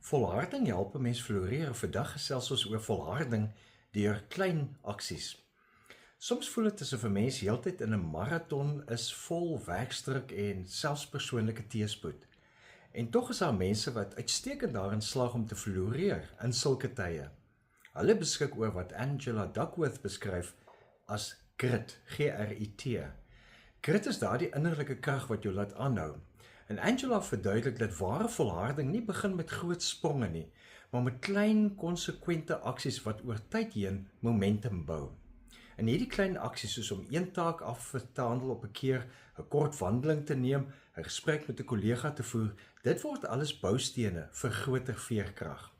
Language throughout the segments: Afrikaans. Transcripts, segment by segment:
Volharding help 'n mens floreer. Vandag gesels ons oor volharding deur klein aksies. Soms voel dit asof 'n mens heeltyd in 'n maraton is vol werkdruk en selfs persoonlike teëspoed. En tog is daar mense wat uitstekend daarin slaag om te floreer in sulke tye. Hulle beskik oor wat Angela Duckworth beskryf as grit, G-R-I-T. Grit is daardie innerlike krag wat jou laat aanhou. En Angela verduidelik dat ware volharding nie begin met groot spronge nie, maar met klein, konsekwente aksies wat oor tyd heen momentum bou. En hierdie klein aksies soos om een taak af te handel op 'n keer, 'n kort wandeling te neem, 'n gesprek met 'n kollega te voer, dit word alles boustene vir groter veerkrag.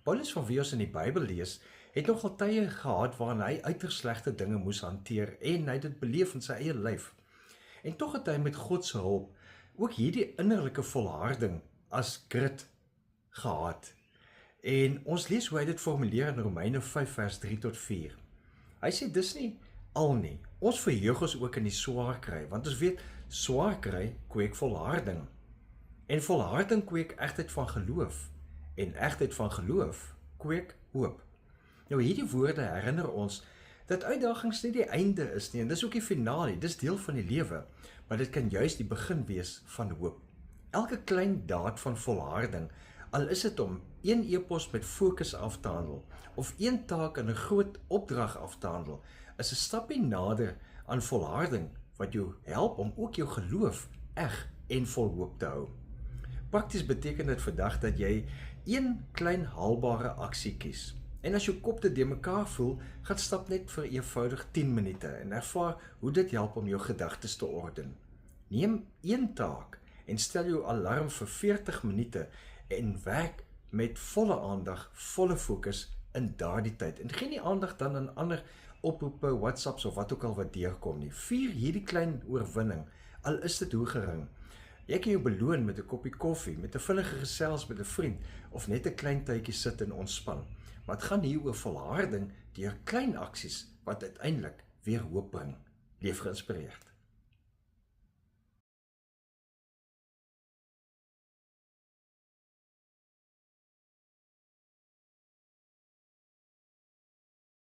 Paulus, van wie ons in die Bybel lees, het nogal tye gehad waarin hy uiters slegte dinge moes hanteer en hy het dit beleef in sy eie lyf. En tog het hy met God se hulp ook hierdie innerlike volharding as grit gehad. En ons lees hoe hy dit formuleer in Romeine 5 vers 3 tot 4. Hy sê dis nie al nie. Ons verheug ons ook in die swaar kry, want ons weet swaar kry kweek volharding. En volharding kweek egtheid van geloof. En egtheid van geloof kweek hoop. Nou hierdie woorde herinner ons dat uitdagings nie die einde is nie, en dis ook die finaal, dis deel van die lewe, maar dit kan juist die begin wees van hoop. Elke klein daad van volharding, al is dit om een e-pos met fokus af te handel, of een taak in 'n groot opdrag af te handel, is 'n stapie nader aan volharding, wat jou help om ook jou geloof eg en vol hoop te hou. Prakties beteken dit vandag dat jy een klein haalbare aksie kies. En as jou kop te mekaar voel, gaan stap net vir eenvoudig 10 minute en ervaar hoe dit help om jou gedagtes te orden. Neem een taak en stel jou alarm vir 40 minute en werk met volle aandag, volle fokus in daardie tyd. En geen nie aandag dan aan ander oproepe, WhatsApps of wat ook al wat deurkom nie. Vier hierdie klein oorwinning, al is dit hoe gering. Jy kan jou beloon met 'n koppie koffie, met 'n vinnige gesels met 'n vriend, of net 'n klein tydjie sit en ontspan. Maar dit gaan hier oor volharding deur klein aksies wat uiteindelik weer hoop bring. Leef geïnspireerd.